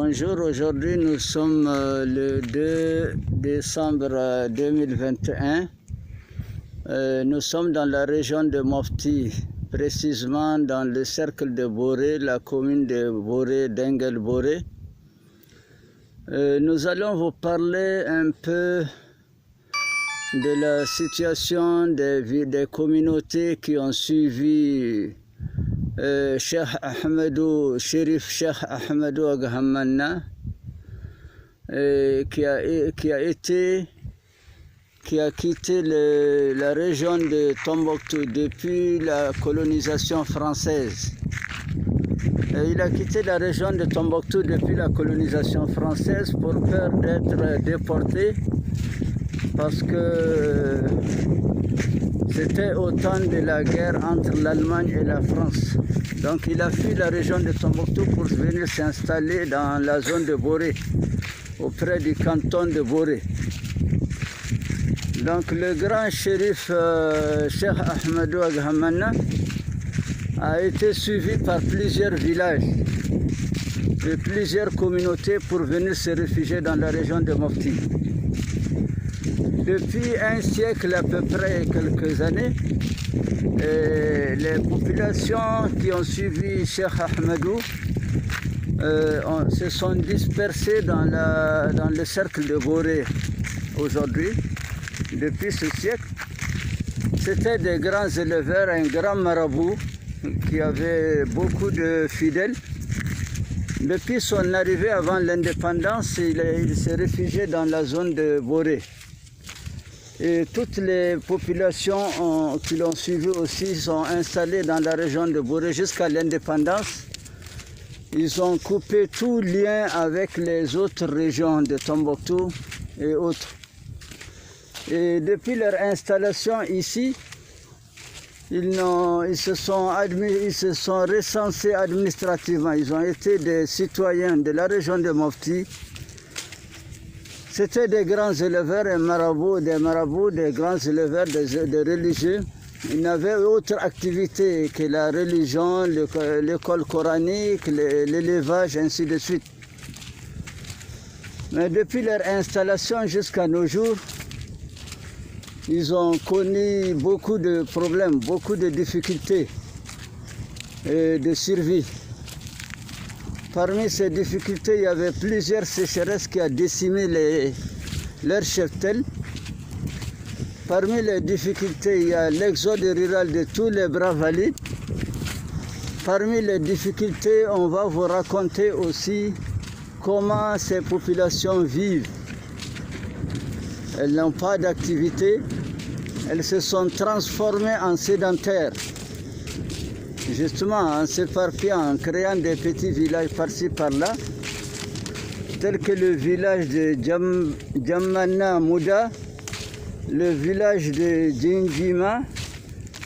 Bonjour, aujourd'hui nous sommes le 2 décembre 2021. Nous sommes dans la région de Mopti, précisément dans le cercle de Boré, la commune de Boré, d'Enguel-Boré. Nous allons vous parler un peu de la situation des communautés qui ont suivi Cheikh Ahmedou, Chérif Cheikh Ahmedou Aghamanna, qui a quitté la région de Tombouctou depuis la colonisation française. Il a quitté la région de Tombouctou depuis la colonisation française pour peur d'être déporté, parce que c'était au temps de la guerre entre l'Allemagne et la France. Donc il a fui la région de Tombouctou pour venir s'installer dans la zone de Boré, auprès du canton de Boré. Donc le grand shérif Cheikh Ahmedou Aghamanna a été suivi par plusieurs villages et plusieurs communautés pour venir se réfugier dans la région de Mopti. Depuis un siècle à peu près, quelques années, les populations qui ont suivi Cheikh Ahmedou se sont dispersées dans le cercle de Boré aujourd'hui. Depuis ce siècle, c'était des grands éleveurs, un grand marabout qui avait beaucoup de fidèles. Depuis son arrivée avant l'indépendance, il s'est réfugié dans la zone de Boré. Et toutes les populations qui l'ont suivi aussi sont installées dans la région de Boré jusqu'à l'indépendance. Ils ont coupé tout lien avec les autres régions de Tombouctou et autres. Et depuis leur installation ici, ils se sont recensés administrativement. Ils ont été des citoyens de la région de Mopti. C'était des grands éleveurs et des marabouts, des grands éleveurs, des religieux. Ils n'avaient autre activité que la religion, l'école coranique, l'élevage, ainsi de suite. Mais depuis leur installation jusqu'à nos jours, ils ont connu beaucoup de problèmes, beaucoup de difficultés et de survie. Parmi ces difficultés, il y avait plusieurs sécheresses qui ont décimé leurs cheptels. Parmi les difficultés, il y a l'exode rural de tous les bras valides. Parmi les difficultés, on va vous raconter aussi comment ces populations vivent. Elles n'ont pas d'activité, elles se sont transformées en sédentaires. Justement, en s'éparpillant, en créant des petits villages par-ci par-là, tels que le village de Djamana Mouda, le village de Djinjima,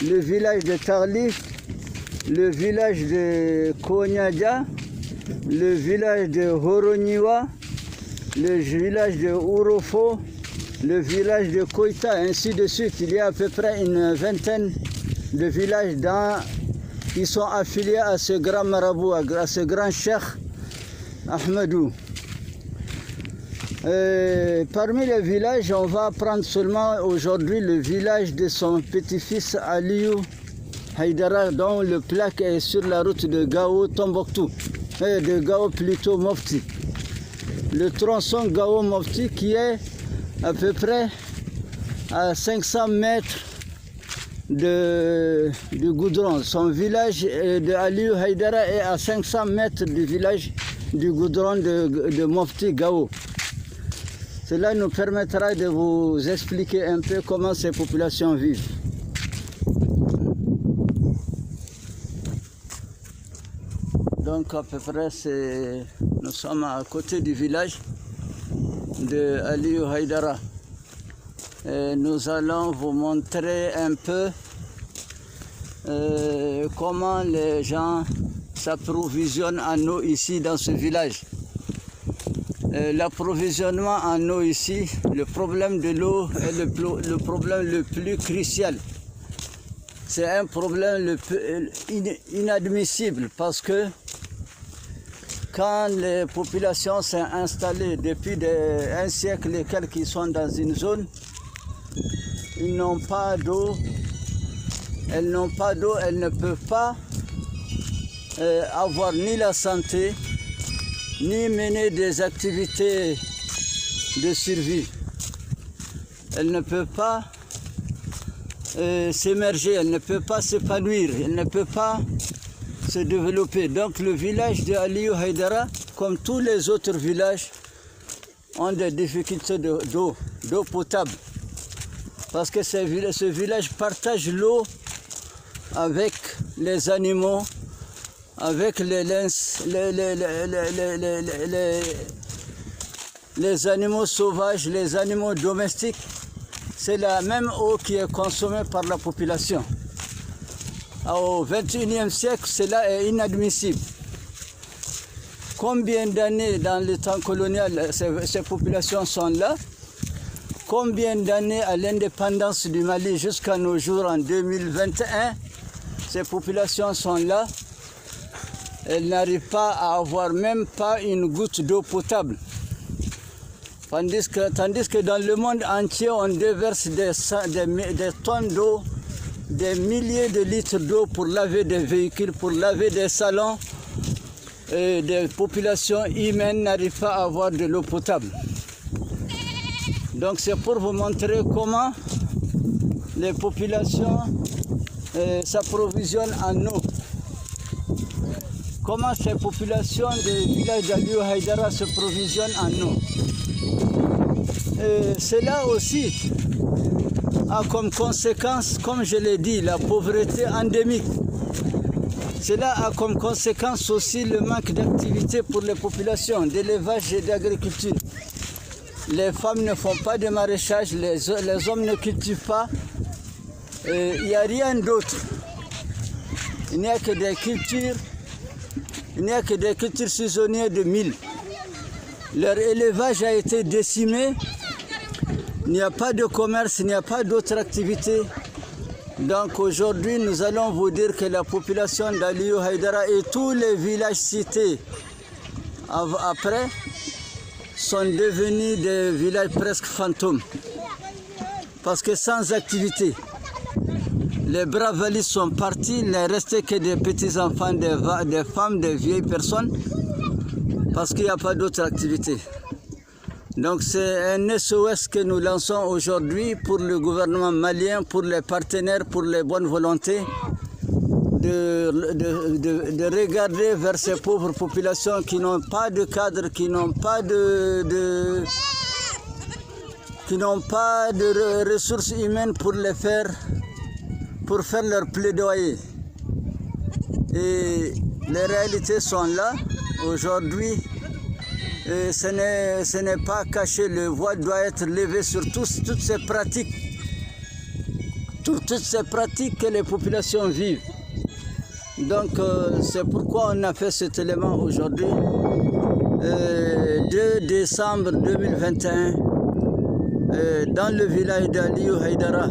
le village de Tarlif, le village de Konyadja, le village de Horoniwa, le village de Urofo, le village de Koita, ainsi de suite. Il y a à peu près une vingtaine de villages qui sont affiliés à ce grand marabout, à ce grand cheikh Ahmedou. Parmi les villages, on va prendre seulement aujourd'hui le village de son petit-fils Aliou Haïdara, dont le plaque est sur la route de Gao Tombouctou, de Gao plutôt Mopti. Le tronçon Gao Mopti qui est à peu près à 500 mètres du goudron. Son village de Aliou Haïdara est à 500 mètres du village du goudron de Mopti Gao. Cela nous permettra de vous expliquer un peu comment ces populations vivent. Donc à peu près, nous sommes à côté du village de Aliou Haïdara. Et nous allons vous montrer un peu comment les gens s'approvisionnent en eau ici dans ce village. L'approvisionnement en eau ici, le problème de l'eau est le problème le plus crucial. C'est un problème inadmissible parce que quand les populations sont installées depuis un siècle et quelques qui sont dans une zone, ils n'ont pas d'eau, elles n'ont pas d'eau, elles ne peuvent pas avoir ni la santé, ni mener des activités de survie. Elles ne peuvent pas s'émerger, elles ne peuvent pas s'épanouir, elles ne peuvent pas se développer. Donc le village de Aliou Haïdara, comme tous les autres villages, ont des difficultés d'eau potable. Parce que ce village partage l'eau avec les animaux, avec les animaux sauvages, les animaux domestiques. C'est la même eau qui est consommée par la population. Au XXIe siècle, cela est inadmissible. Combien d'années dans le temps colonial ces populations sont là? Combien d'années à l'indépendance du Mali jusqu'à nos jours en 2021, ces populations sont là. Elles n'arrivent pas à avoir même pas une goutte d'eau potable. Tandis que dans le monde entier, on déverse des tonnes d'eau, des milliers de litres d'eau pour laver des véhicules, pour laver des salons. Et des populations humaines n'arrivent pas à avoir de l'eau potable. Donc c'est pour vous montrer comment les populations s'approvisionnent en eau. Comment ces populations des villages d'Aliou Haïdara se provisionnent en eau. Cela aussi a comme conséquence, comme je l'ai dit, la pauvreté endémique. Cela a comme conséquence aussi le manque d'activité pour les populations, d'élevage et d'agriculture. Les femmes ne font pas de maraîchage, les hommes ne cultivent pas. Il n'y a rien d'autre. Il n'y a que des cultures. Il n'y a que des cultures saisonnières de mil. Leur élevage a été décimé. Il n'y a pas de commerce, il n'y a pas d'autres activités. Donc aujourd'hui, nous allons vous dire que la population d'Aliou Haïdara et tous les villages cités après sont devenus des villages presque fantômes. Parce que sans activité, les braves valises sont partis, il n'est resté que des petits-enfants, des femmes, des vieilles personnes, parce qu'il n'y a pas d'autre activité. Donc c'est un SOS que nous lançons aujourd'hui pour le gouvernement malien, pour les partenaires, pour les bonnes volontés, de regarder vers ces pauvres populations qui n'ont pas de cadre, qui n'ont pas de ressources humaines pour faire leur plaidoyer. Et les réalités sont là aujourd'hui. Et ce n'est pas caché, le voile doit être levé sur toutes ces pratiques. Toutes ces pratiques que les populations vivent. Donc c'est pourquoi on a fait cet élément aujourd'hui, 2 décembre 2021, dans le village d'Aliou Haïdara.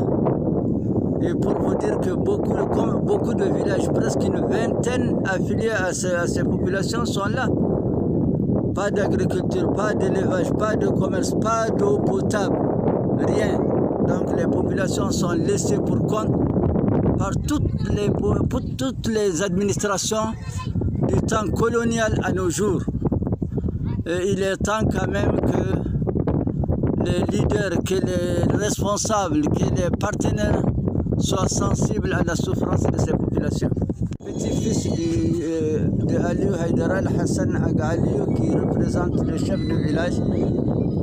Et pour vous dire que beaucoup de villages, presque une vingtaine affiliés à ces populations sont là. Pas d'agriculture, pas d'élevage, pas de commerce, pas d'eau potable, rien. Donc les populations sont laissées pour compte par toutes les administrations du temps colonial à nos jours. Et il est temps quand même que les leaders, que les responsables, que les partenaires soient sensibles à la souffrance de ces populations. Petit-fils de Aliou Haïdara, Hassan Aga Aliou, qui représente le chef de village,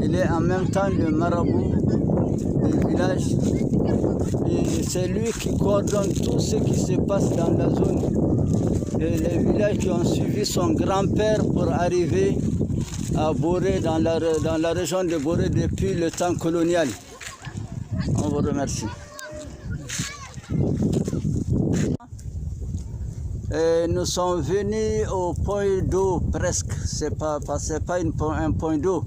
il est en même temps le marabout du village. Et c'est lui qui coordonne tout ce qui se passe dans la zone. Et les villages qui ont suivi son grand-père pour arriver à Boré, dans la région de Boré depuis le temps colonial. On vous remercie. Et nous sommes venus au point d'eau presque, c'est pas un point d'eau.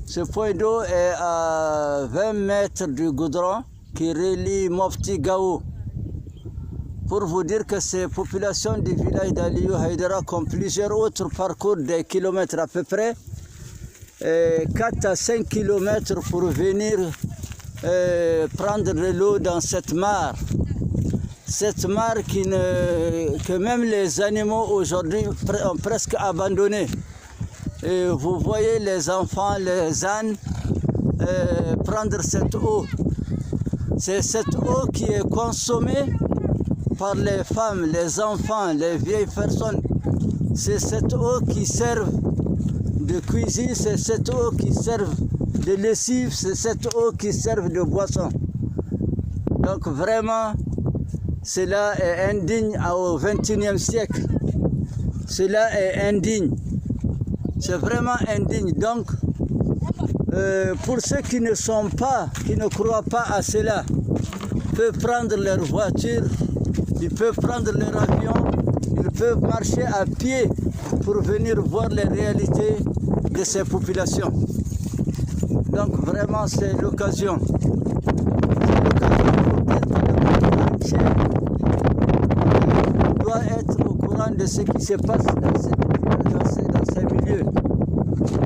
Ce point d'eau est à 20 mètres du goudron qui relie Mofti Gao pour vous dire que ces populations du village d'Aliou Haïdara ont plusieurs autres parcours des kilomètres à peu près, 4 à 5 kilomètres pour venir prendre de l'eau dans cette mare. Cette mare que même les animaux aujourd'hui ont presque abandonné. Et vous voyez les enfants, les ânes, prendre cette eau. C'est cette eau qui est consommée par les femmes, les enfants, les vieilles personnes. C'est cette eau qui sert de cuisine, c'est cette eau qui sert de lessive, c'est cette eau qui sert de boisson. Donc vraiment, cela est indigne au XXIe siècle. Cela est indigne. C'est vraiment indigne. Donc, pour ceux qui ne sont pas, qui ne croient pas à cela, ils peuvent prendre leur voiture, ils peuvent prendre leur avion, ils peuvent marcher à pied pour venir voir les réalités de ces populations. Donc vraiment, c'est l'occasion. Doit être au courant de ce qui se passe dans ces milieux.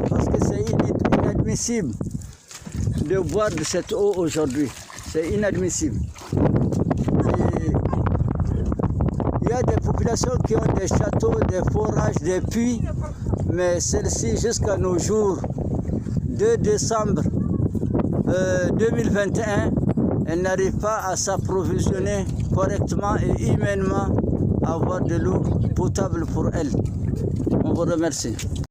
Parce que c'est inadmissible de boire de cette eau aujourd'hui. C'est inadmissible. Il y a des populations qui ont des châteaux, des forages, des puits, mais celle-ci, jusqu'à nos jours, 2 décembre 2021, elle n'arrive pas à s'approvisionner correctement et humainement à avoir de l'eau potable pour elle. On vous remercie.